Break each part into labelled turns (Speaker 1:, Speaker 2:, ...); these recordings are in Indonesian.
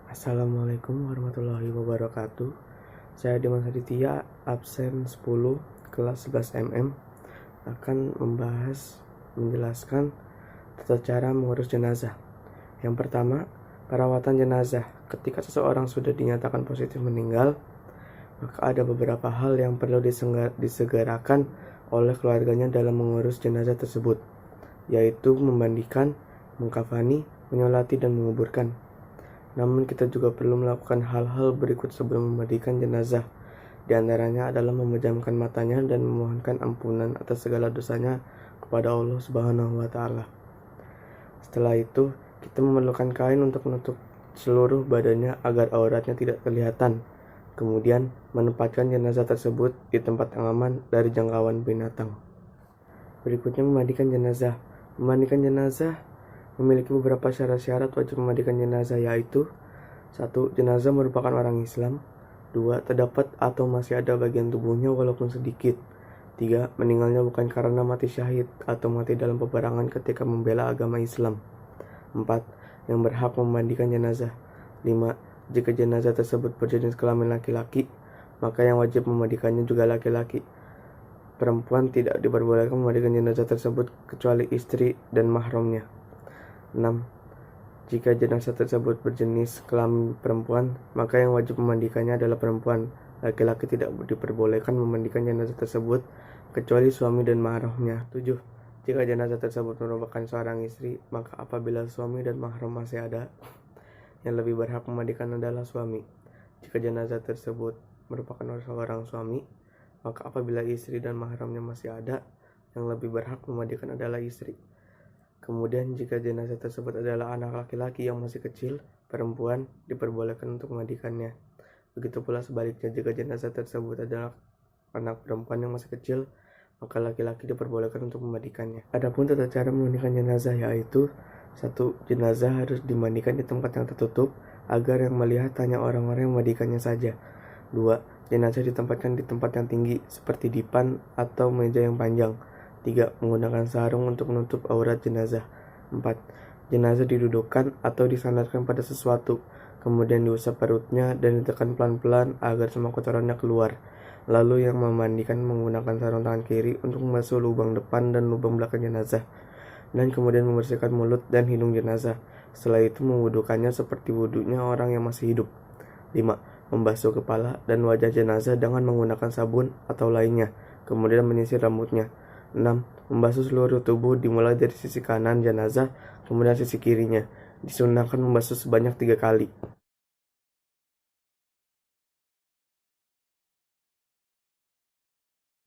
Speaker 1: Assalamualaikum warahmatullahi wabarakatuh. Saya Dimas Aditya, absen 10, kelas 11 MM, akan menjelaskan tata cara mengurus jenazah. Yang pertama, perawatan jenazah. Ketika seseorang sudah dinyatakan positif meninggal, maka ada beberapa hal yang perlu disegerakan oleh keluarganya dalam mengurus jenazah tersebut, yaitu memandikan, mengkafani, menyolati, dan menguburkan. Namun kita juga perlu melakukan hal-hal berikut sebelum memandikan jenazah. Di antaranya adalah memejamkan matanya dan memohonkan ampunan atas segala dosanya kepada Allah Subhanahu wa taala. Setelah itu, kita memerlukan kain untuk menutup seluruh badannya agar auratnya tidak kelihatan. Kemudian, menempatkan jenazah tersebut di tempat yang aman dari jangkauan binatang. Berikutnya, memandikan jenazah. Memandikan jenazah memiliki beberapa syarat-syarat wajib memandikan jenazah, yaitu 1. Jenazah merupakan orang Islam. 2. Terdapat atau masih ada bagian tubuhnya walaupun sedikit. 3. Meninggalnya bukan karena mati syahid atau mati dalam peperangan ketika membela agama Islam. 4. Yang berhak memandikan jenazah. 5. Jika jenazah tersebut berjenis kelamin laki-laki, maka yang wajib memandikannya juga laki-laki. Perempuan tidak diperbolehkan memandikan jenazah tersebut kecuali istri dan mahramnya. 6. Jika jenazah tersebut berjenis kelamin perempuan, maka yang wajib memandikannya adalah perempuan. Laki-laki tidak diperbolehkan memandikan jenazah tersebut kecuali suami dan mahramnya. 7. Jika jenazah tersebut merupakan seorang istri, maka apabila suami dan mahram masih ada, yang lebih berhak memandikan adalah suami. Jika jenazah tersebut merupakan seorang suami, maka apabila istri dan mahramnya masih ada, yang lebih berhak memandikan adalah istri. Kemudian jika jenazah tersebut adalah anak laki-laki yang masih kecil, perempuan diperbolehkan untuk memandikannya. Begitu pula sebaliknya, jika jenazah tersebut adalah anak perempuan yang masih kecil, maka laki-laki diperbolehkan untuk memandikannya. Adapun tata cara memandikan jenazah yaitu 1. Jenazah harus dimandikan di tempat yang tertutup agar yang melihat hanya orang-orang yang memandikannya saja. 2. Jenazah ditempatkan di tempat yang tinggi seperti dipan atau meja yang panjang. 3. Menggunakan sarung untuk menutup aurat jenazah. 4. Jenazah didudukkan atau disandarkan pada sesuatu, kemudian diusap perutnya dan ditekan pelan-pelan agar semua kotorannya keluar. Lalu yang memandikan menggunakan sarung tangan kiri untuk membasuh lubang depan dan lubang belakang jenazah, dan kemudian membersihkan mulut dan hidung jenazah. Setelah itu mewudukannya seperti wudhunya orang yang masih hidup. 5. Membasuh kepala dan wajah jenazah dengan menggunakan sabun atau lainnya, kemudian menyisir rambutnya. 6. Membasuh seluruh tubuh dimulai dari sisi kanan jenazah, kemudian sisi kirinya. Disunahkan membasuh sebanyak 3 kali.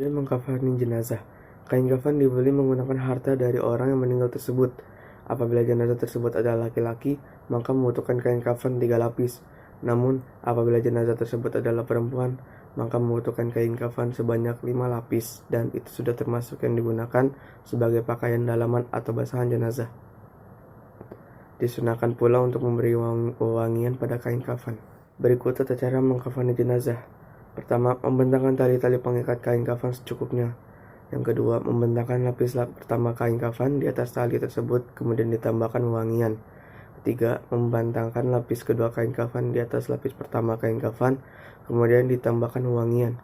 Speaker 1: Dan mengkafani jenazah. Kain kafan dibeli menggunakan harta dari orang yang meninggal tersebut. Apabila jenazah tersebut adalah laki-laki, maka membutuhkan kain kafan 3 lapis. Namun, apabila jenazah tersebut adalah perempuan, maka membutuhkan kain kafan sebanyak 5 lapis, dan itu sudah termasuk yang digunakan sebagai pakaian dalaman atau basahan jenazah. Disunahkan pula untuk memberi wewangian pada kain kafan. Berikut tata cara mengkafani jenazah. Pertama, membentangkan tali-tali pengikat kain kafan secukupnya. Yang kedua, membentangkan lapis pertama kain kafan di atas tali tersebut, kemudian ditambahkan wewangian. Ketiga, membentangkan lapis kedua kain kafan di atas lapis pertama kain kafan, kemudian ditambahkan wewangian.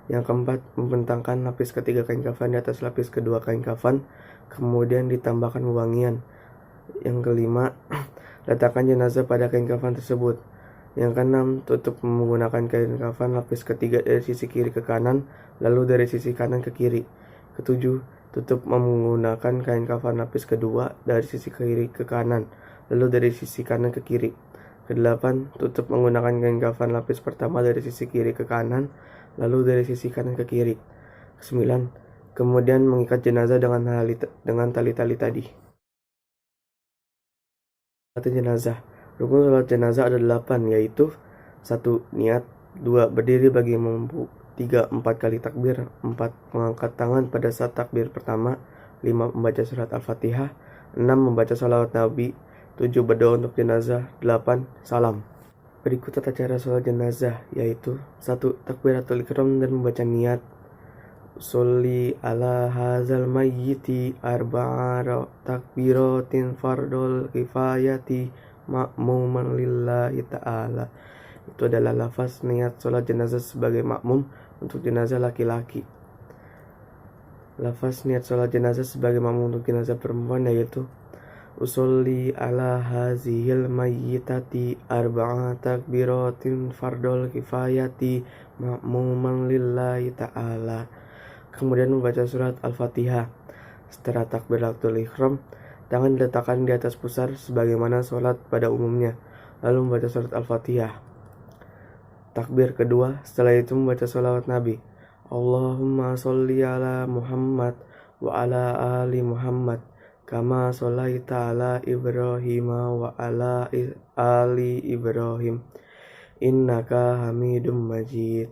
Speaker 1: Yang keempat, membentangkan lapis ketiga kain kafan di atas lapis kedua kain kafan, kemudian ditambahkan wewangian. Yang kelima, letakkan jenazah pada kain kafan tersebut. Yang keenam, tutup menggunakan kain kafan lapis ketiga dari sisi kiri ke kanan, lalu dari sisi kanan ke kiri. Ketujuh, tutup menggunakan kain kafan lapis kedua dari sisi kiri ke kanan, lalu dari sisi kanan ke kiri. Kedelapan, tutup menggunakan kain kafan lapis pertama dari sisi kiri ke kanan, lalu dari sisi kanan ke kiri. Kesembilan, kemudian mengikat jenazah dengan tali-tali tadi. Salat jenazah. Rukun salat jenazah ada 8, yaitu 1. Niat. 2. Berdiri bagi mampu. 3. 4 kali takbir. 4. Mengangkat tangan pada saat takbir pertama. 5. Membaca surat Al-Fatihah. 6. Membaca salawat Nabi. 7. Berdoa untuk jenazah. 8. Salam. Berikut tata cara salat jenazah, yaitu 1. Takbiratul ihram dan membaca niat. Sholli ala hazal mayyiti arba'a takbiratin fardul kifayati ma'muman lillahi ta'ala. Itu adalah lafaz niat sholat jenazah sebagai makmum untuk jenazah laki-laki. Lafaz niat sholat jenazah sebagai makmum untuk jenazah perempuan yaitu usolli ala hazihil mayyitati arba'a takbiratin fardol kifayati ma'muman lillahi ta'ala. Kemudian membaca surat Al-Fatihah. Setelah takbiratul ihram, tangan diletakkan di atas pusar sebagaimana sholat pada umumnya, lalu membaca surat Al-Fatihah. Takbir kedua, setelah itu membaca sholawat Nabi. Allahumma sholli ala Muhammad wa ala ali Muhammad kama sholaita ala Ibrahim wa ala ali Ibrahim innaka Hamidum Majid.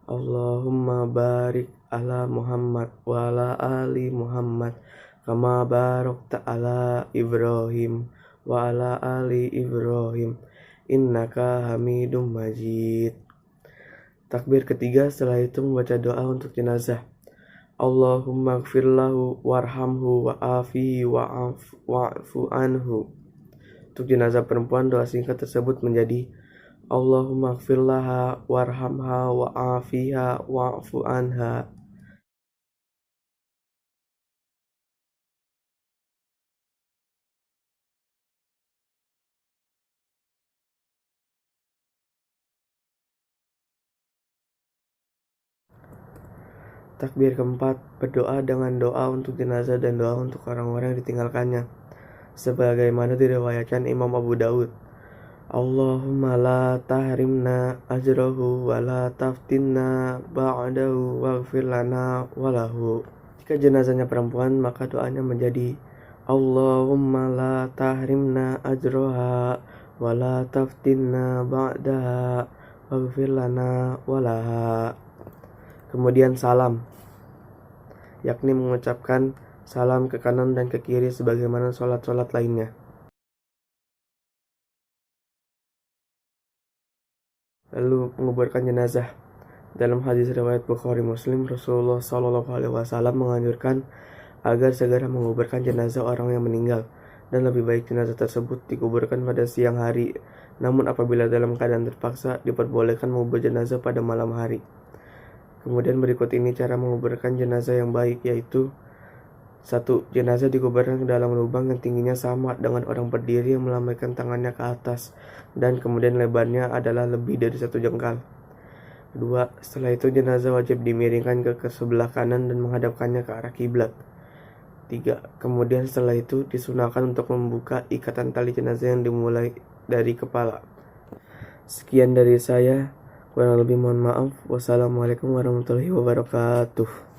Speaker 1: Allahumma barik ala Muhammad wa ala ali Muhammad kama barakta ala Ibrahim wa ala ali Ibrahim innaka Hamidum Majid. Takbir ketiga, setelah itu membaca doa untuk jenazah. Allahumma gfir lahu warhamhu wa'afihi wa'fu anhu. Untuk jenazah perempuan, doa singkat tersebut menjadi Allahumma gfir laha warhamha wa'afiha wa'fu anha. Takbir keempat, berdoa dengan doa untuk jenazah dan doa untuk orang-orang yang ditinggalkannya, sebagaimana diriwayatkan Imam Abu Daud. Allahumma la tahrimna ajrahu wa la taftinna ba'dahu waghfir lana walahu. Jika jenazahnya perempuan, maka doanya menjadi Allahumma la tahrimna ajraha wa la taftinna ba'daha waghfir lana walaha. Kemudian salam, yakni mengucapkan salam ke kanan dan ke kiri sebagaimana sholat-sholat lainnya. Lalu menguburkan jenazah. Dalam hadis riwayat Bukhari Muslim, Rasulullah SAW menganjurkan agar segera menguburkan jenazah orang yang meninggal, dan lebih baik jenazah tersebut dikuburkan pada siang hari. Namun apabila dalam keadaan terpaksa, diperbolehkan mengubur jenazah pada malam hari. Kemudian berikut ini cara menguburkan jenazah yang baik, yaitu 1. Jenazah dikuburkan ke dalam lubang yang tingginya sama dengan orang berdiri yang melambaikan tangannya ke atas, dan kemudian lebarnya adalah lebih dari 1 jengkal. 2. Setelah itu jenazah wajib dimiringkan ke sebelah kanan dan menghadapkannya ke arah kiblat. 3. Kemudian setelah itu disunahkan untuk membuka ikatan tali jenazah yang dimulai dari kepala. Sekian dari saya. Kurang lebih mohon maaf. Wassalamualaikum warahmatullahi wabarakatuh.